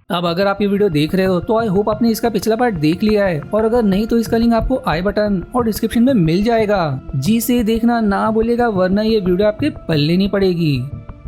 अब अगर आप ये वीडियो देख रहे हो तो आई होप आपने इसका पिछला पार्ट देख लिया है, और अगर नहीं तो इसका लिंक आपको आई बटन और डिस्क्रिप्शन में मिल जाएगा। जी से देखना ना बोलेगा, वरना ये वीडियो आपके पल्ले नहीं पड़ेगी।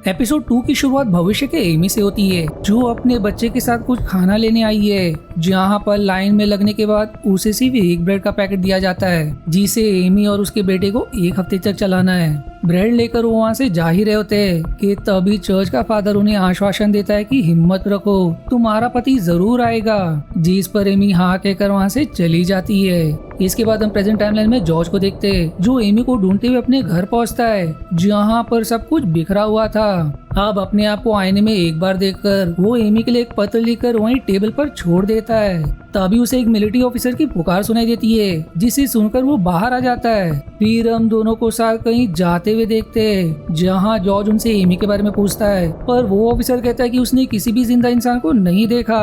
एपिसोड 2 की शुरुआत भविष्य के एमी से होती है, जो अपने बच्चे के साथ कुछ खाना लेने आई है, जहाँ पर लाइन में लगने के बाद उसे सिर्फ एक ब्रेड का पैकेट दिया जाता है, जिसे एमी और उसके बेटे को एक हफ्ते तक चलाना है। ब्रेड लेकर वो वहाँ से जा ही रहे होते हैं कि तभी चर्च का फादर उन्हें आश्वासन देता है कि हिम्मत रखो, तुम्हारा पति जरूर आएगा, जिस पर एमी हाँ कहकर वहाँ से चली जाती है। इसके बाद हम प्रेजेंट टाइमलाइन में जॉर्ज को देखते हैं, जो एमी को ढूंढते हुए अपने घर पहुँचता है, जहाँ पर सब कुछ बिखरा हुआ था। अब अपने आप को आईने में एक बार देखकर वो एमी के लिए एक पत्र लिखकर वहीं टेबल पर छोड़ देता है। तभी उसे एक मिलिट्री ऑफिसर की पुकार सुनाई देती है, जिसे सुनकर वो बाहर आ जाता है। फिर हम दोनों को साथ कहीं जाते हुए देखते हैं, जहाँ जॉर्ज उनसे एमी के बारे में पूछता है, पर वो ऑफिसर कहता है कि उसने किसी भी जिंदा इंसान को नहीं देखा।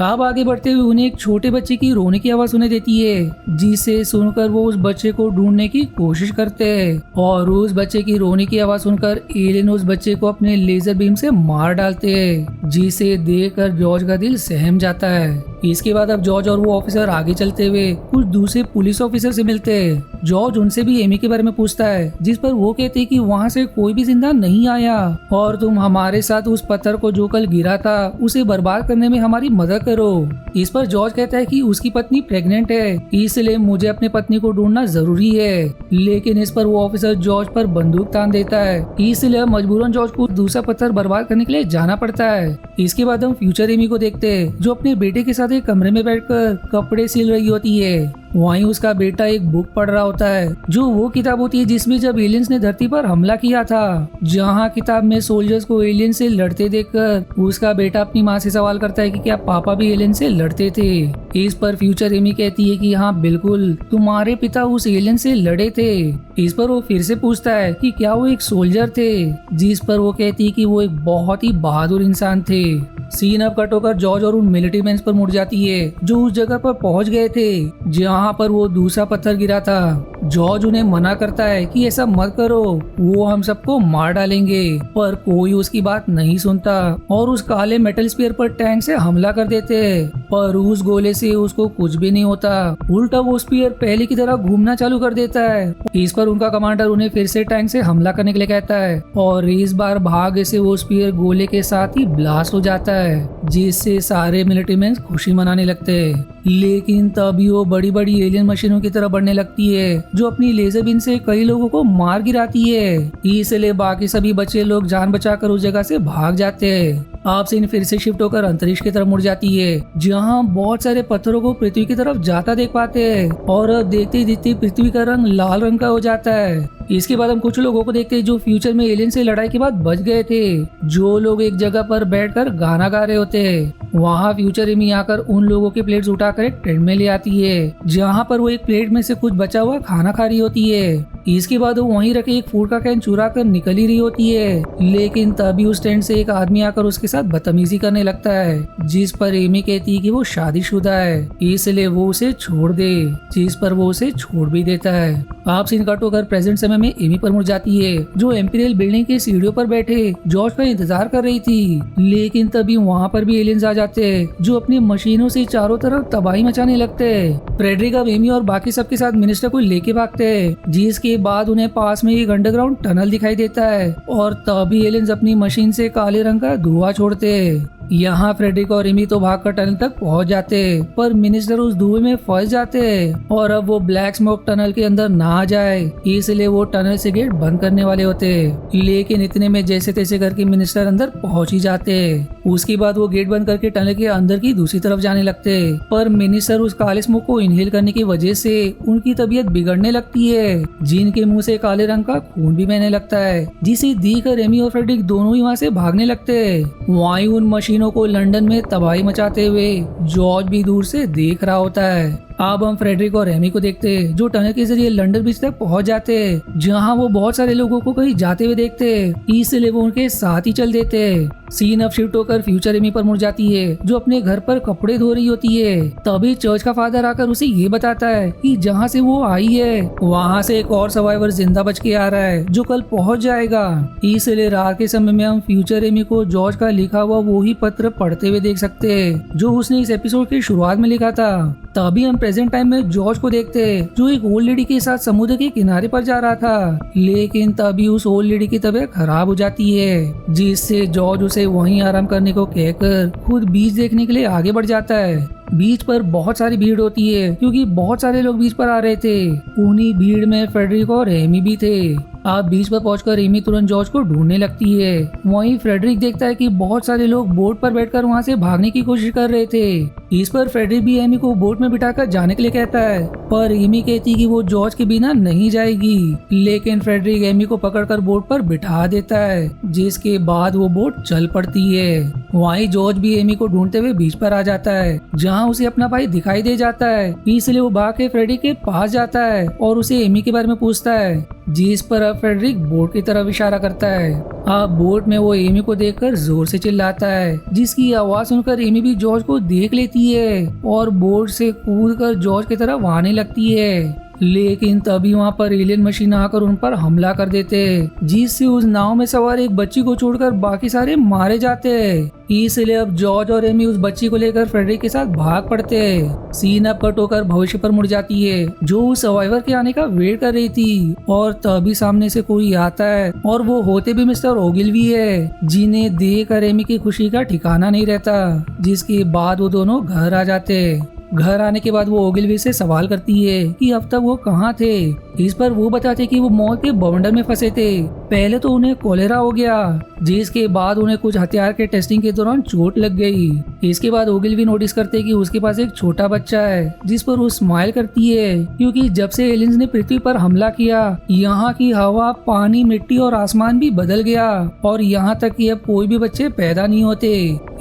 अब आगे बढ़ते हुए उन्हें एक छोटे बच्चे की रोने की आवाज सुनाई देती है, जिसे सुनकर वो उस बच्चे को ढूंढने की कोशिश करते हैं, और उस बच्चे की रोने की आवाज सुनकर एलियन उस बच्चे को अपने लेजर बीम से मार डालते हैं, जिसे देखकर जॉर्ज का दिल सहम जाता है। इसके बाद अब जॉर्ज और वो ऑफिसर आगे चलते हुए कुछ दूसरे पुलिस ऑफिसर से मिलते हैं। जॉर्ज उनसे भी एमी के बारे में पूछता है, जिस पर वो कहते हैं कि वहाँ से कोई भी जिंदा नहीं आया, और तुम हमारे साथ उस पत्थर को जो कल गिरा था उसे बर्बाद करने में हमारी मदद करो। इस पर जॉर्ज कहता है कि उसकी पत्नी प्रेग्नेंट है, इसलिए मुझे अपनी पत्नी को ढूंढना जरूरी है। लेकिन इस पर वो ऑफिसर जॉर्ज पर बंदूक तान देता है, इसलिए मजबूरन जॉर्ज को दूसरा पत्थर बर्बाद करने के लिए जाना पड़ता है। इसके बाद हम फ्यूचर एमी को देखते हैं, जो अपने बेटे के साथ एक कमरे में बैठकर कपड़े सिल रही होती है। वहीं उसका बेटा एक बुक पढ़ रहा होता है, जो वो किताब होती है जिसमें जब एलियंस ने धरती पर हमला किया था, जहां किताब में सोल्जर्स को एलियन से लड़ते देखकर उसका बेटा अपनी माँ से सवाल करता है कि क्या पापा भी एलियन से लड़ते थे। इस पर फ्यूचर एमी कहती है कि हाँ बिल्कुल, तुम्हारे पिता उस एलियन से लड़े थे। इस पर वो फिर से पूछता है कि क्या वो एक सोल्जर थे, जिस पर वो कहती है कि वो एक बहुत ही बहादुर इंसान थे। सीन अब कट होकर जॉर्ज और उन मिलिट्री मैन पर मुड़ जाती है, जो उस जगह पर पहुंच गए थे जहां पर वो दूसरा पत्थर गिरा था। जॉर्ज उन्हें मना करता है कि ऐसा मत करो, वो हम सबको मार डालेंगे, पर कोई उसकी बात नहीं सुनता और उस काले मेटल स्पीयर पर टैंक से हमला कर देते हैं, पर उस गोले से उसको कुछ भी नहीं होता। उल्टा वो स्पीयर पहले की तरह घूमना चालू कर देता है। इस पर उनका कमांडर उन्हें फिर से टैंक से हमला करने के लिए कहता है, और इस बार भाग्य से वो स्पीयर गोले के साथ ही ब्लास्ट हो जाता है, जिससे सारे मिलिट्री मैन खुशी मनाने लगते हैं। लेकिन तभी वो बड़ी बड़ी एलियन मशीनों की तरह बढ़ने लगती है, जो अपनी लेजर बीम से कई लोगों को मार गिराती है। इसलिए बाकी सभी बच्चे लोग जान बचाकर उस जगह से भाग जाते हैं। आप सीन फिर से शिफ्ट होकर अंतरिक्ष की तरफ मुड़ जाती है, जहां बहुत सारे पत्थरों को पृथ्वी की तरफ जाता देख पाते हैं, और अब देखते ही देखते पृथ्वी का रंग लाल रंग का हो जाता है। इसके बाद हम कुछ लोगों को देखते हैं जो फ्यूचर में एलियन से लड़ाई के बाद बच गए थे, जो लोग एक जगह पर बैठकर गाना गा रहे होते हैं। वहाँ फ्यूचर एमी आकर उन लोगों की प्लेट्स उठाकर एक ट्रेन में ले आती है, जहाँ पर वो एक प्लेट में से कुछ बचा हुआ खाना खा रही होती है। इसके बाद वो वहीं रखे एक फूड का कैन चुरा कर निकल ही रही होती है, लेकिन तभी उस टेंट से एक आदमी आकर उसके साथ बदतमीजी करने लगता है, जिस पर एमी कहती है कि वो शादीशुदा है, इसलिए वो उसे छोड़ दे, जिस पर वो उसे छोड़ भी देता है। आप सीन कट होकर प्रेजेंट समय में एमी पर मुड़ जाती है, जो एम्पीरियल बिल्डिंग के सीढ़ियों पर बैठे जॉर्ज का इंतजार कर रही थी। लेकिन तभी वहाँ पर भी एलियंस आ जाते हैं, जो अपनी मशीनों से चारों तरफ तबाही मचाने लगते हैं। फ्रेडरिक अब एमी और बाकी सबके साथ मिनिस्टर को लेके भागते हैं, जिसके बाद उन्हें पास में एक अंडरग्राउंड टनल दिखाई देता है, और तभी एलियंस अपनी मशीन से काले रंग का धुआं छोड़ते हैं। यहाँ फ्रेडरिक और एमी तो भागकर टनल तक पहुंच जाते, पर मिनिस्टर उस धुएं में फंस जाते, और अब वो ब्लैक स्मोक टनल के अंदर ना आ जाए, इसलिए वो टनल से गेट बंद करने वाले होते। लेकिन इतने में जैसे तैसे करके मिनिस्टर अंदर पहुंच ही जाते। उसके बाद वो गेट बंद करके टनल के अंदर की दूसरी तरफ जाने लगते, पर मिनिस्टर उस काले स्मोक को इनहेल करने की वजह से उनकी तबीयत बिगड़ने लगती है, जिनके मुंह से काले रंग का खून भी बहने लगता है, जिसे देखकर एमी और फ्रेडरिक दोनों ही वहाँ से भागने लगते। वहीं उन मशीनों को लंदन में तबाही मचाते हुए जॉर्ज भी दूर से देख रहा होता है। अब हम फ्रेडरिक और एमी को देखते हैं जो टनल के जरिए लंदन ब्रिज तक पहुंच जाते हैं, जहां वो बहुत सारे लोगों को कहीं जाते हुए देखते हैं, इसलिए वो उनके साथ ही चल देते हैं। सीन अब शिफ्ट होकर फ्यूचर एमी पर मुड़ जाती है जो अपने घर पर कपड़े धो रही होती है। तभी चर्च का फादर आकर उसे ये बताता है कि जहाँ से वो आई है वहाँ से एक और सर्वाइवर जिंदा बच के आ रहा है जो कल पहुँच जाएगा। इसलिए रात के समय में हम फ्यूचर एमी को जॉर्ज का लिखा हुआ वो ही पत्र पढ़ते हुए देख सकते हैं जो उसने इस एपिसोड की शुरुआत में लिखा था। तभी हम प्रेजेंट टाइम में जॉर्ज को देखते हैं जो एक ओल्ड लेडी के साथ समुद्र के किनारे पर जा रहा था, लेकिन तभी उस ओल्ड लेडी की तबीयत खराब हो जाती है, जिससे जॉर्ज उसे वहीं आराम करने को कहकर खुद बीच देखने के लिए आगे बढ़ जाता है। बीच पर बहुत सारी भीड़ होती है क्योंकि बहुत सारे लोग बीच पर आ रहे थे। उन्हीं भीड़ में फ्रेडरिक और एमी भी थे। अब बीच पर पहुंचकर एमी तुरंत जॉर्ज को ढूंढने लगती है। वहीं फ्रेडरिक देखता है कि बहुत सारे लोग बोट पर बैठकर वहां से भागने की कोशिश कर रहे थे। इस पर फ्रेडरिक भी एमी को बोट में बिठाकर जाने के लिए कहता है, पर एमी कहती कि वो जॉर्ज के बिना नहीं जाएगी। लेकिन फ्रेडरिक एमी को पकड़कर बोट पर बिठा देता है, जिसके बाद वो बोट चल पड़ती है। वहीं जॉर्ज भी एमी को ढूंढते हुए बीच पर आ जाता है जहाँ उसे अपना भाई दिखाई दे जाता है। इसलिए वो भाग के फ्रेडरिक के पास जाता है और उसे एमी के बारे में पूछता है, जिस पर अब फ्रेडरिक बोट की तरफ इशारा करता है। अब बोट में वो एमी को देखकर जोर से चिल्लाता है, जिसकी आवाज सुनकर एमी भी जॉर्ज को देख लेती है और बोट से कूदकर जॉर्ज की तरफ आने लगती है। लेकिन तभी वहाँ पर एलियन मशीन आकर उन पर हमला कर देते हैं, जिससे उस नाव में सवार एक बच्ची को छोड़कर बाकी सारे मारे जाते हैं। इसलिए अब जॉर्ज और एमी उस बच्ची को लेकर फ्रेडरिक के साथ भाग पड़ते हैं। सीन अब कट होकर भविष्य पर मुड़ जाती है जो उस सर्वाइवर के आने का वेट कर रही थी, और तभी सामने से कोई आता है और वो होते भी मिस्टर ओगिलवी है, जिन्हें देखकर एमी की खुशी का ठिकाना नहीं रहता। जिसके बाद वो दोनों घर आ जाते हैं। घर आने के बाद वो ओगिलवी से सवाल करती है कि अब तक वो कहाँ थे। इस पर वो बताते कि वो मौत के बवंडर में फंसे थे। पहले तो उन्हें कोलेरा हो गया, जिसके बाद उन्हें कुछ हथियार के टेस्टिंग के दौरान चोट लग गई। इसके बाद ओगिलवी नोटिस करते कि उसके पास एक छोटा बच्चा है, जिस पर वो स्माइल करती है क्योंकि जब से एलियंस ने पृथ्वी पर हमला किया, यहाँ की हवा, पानी, मिट्टी और आसमान भी बदल गया और यहाँ तक कि अब कोई भी बच्चे पैदा नहीं होते।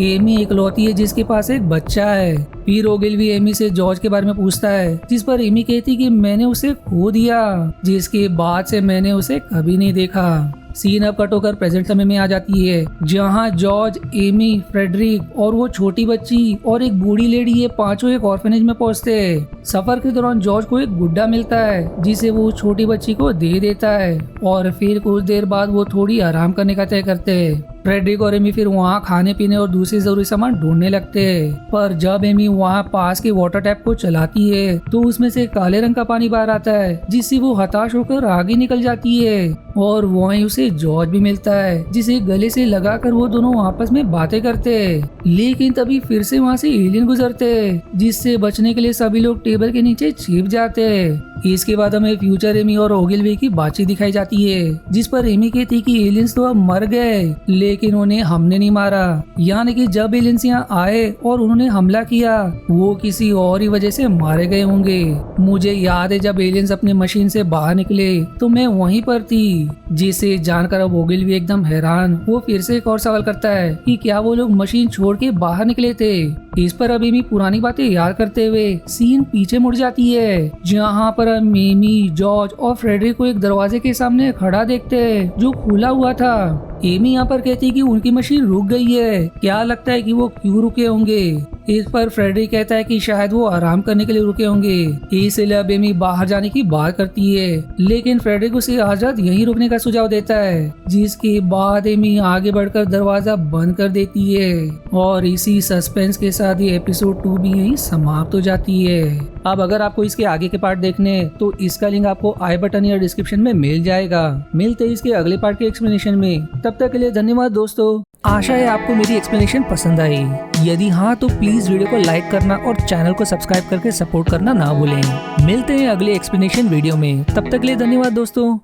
एमी इकलौती है जिसके पास एक बच्चा है। फिर ओगिलवी एमी से जॉर्ज के बारे में पूछता है, जिस पर एमी कहती कि मैंने उसे खो दिया, जिसके बाद से मैंने उसे कभी नहीं देखा। सीन अब कट होकर प्रेजेंट समय में आ जाती है जहाँ जॉर्ज, एमी, फ्रेडरिक और वो छोटी बच्ची और एक बूढ़ी लेडी ये पांचों एक ऑर्फेनेज में पहुंचते हैं। सफर के दौरान जॉर्ज को एक गुड्डा मिलता है जिसे वो छोटी बच्ची को दे देता है और फिर कुछ देर बाद वो थोड़ी आराम करने का तय करते हैं। फ्रेडरिक और एमी फिर वहाँ खाने पीने और दूसरे जरूरी सामान ढूंढने लगते हैं, पर जब एमी वहाँ पास के वाटर टैप को चलाती है तो उसमें से काले रंग का पानी बाहर आता है, जिससे वो हताश होकर आगे निकल जाती है। और वहीं उसे जॉर्ज भी मिलता है जिसे गले से लगाकर वो दोनों आपस में बातें करते हैं। लेकिन तभी फिर से वहाँ से एलियन गुजरते हैं, जिससे बचने के लिए सभी लोग टेबल के नीचे छिप जाते हैं। इसके बाद हमें फ्यूचर एमी और ओगिलवी की बातचीत दिखाई जाती है, जिस पर एमी कहती कि एलियंस तो अब मर गए, लेकिन उन्हें हमने नहीं मारा। यानी कि जब एलियंस यहाँ आए और उन्होंने हमला किया, वो किसी और ही वजह से मारे गए होंगे। मुझे याद है जब एलियंस अपने मशीन से बाहर निकले तो मैं वहीं पर थी। जिसे जानकर अब ओगिलवी एकदम हैरान। वो फिर से एक और सवाल करता है कि क्या वो लोग मशीन छोड़ के बाहर निकले थे। इस पर अब एमी पुरानी बातें याद करते हुए सीन पीछे मुड़ जाती है, जहाँ पर हम एमी, जॉर्ज और फ्रेडरिक को एक दरवाजे के सामने खड़ा देखते हैं जो खुला हुआ था। एमी यहाँ पर कहती है कि उनकी मशीन रुक गई है, क्या लगता है कि वो क्यों रुके होंगे। इस पर फ्रेडरिक कहता है कि शायद वो आराम करने के लिए रुके होंगे, इसलिए अब एमी बाहर जाने की बात करती है। लेकिन फ्रेडरिक उसे आज रात यहीं रुकने का सुझाव देता है, जिसके बाद एमी आगे बढ़कर दरवाजा बंद कर देती है। और इसी सस्पेंस के साथ ये एपिसोड 2 भी यहीं समाप्त हो जाती है। अब अगर आपको इसके आगे के पार्ट देखने हैं तो इसका लिंक आपको आई बटन या डिस्क्रिप्शन में मिल जाएगा। मिलते हैं इसके अगले पार्ट के एक्सप्लेनेशन में। तब तक के लिए धन्यवाद दोस्तों। आशा है आपको मेरी एक्सप्लेनेशन पसंद आई। यदि हाँ तो प्लीज वीडियो को लाइक करना और चैनल को सब्सक्राइब करके सपोर्ट करना ना भूलें। मिलते हैं अगले एक्सप्लेनेशन वीडियो में। तब तक के लिए धन्यवाद दोस्तों।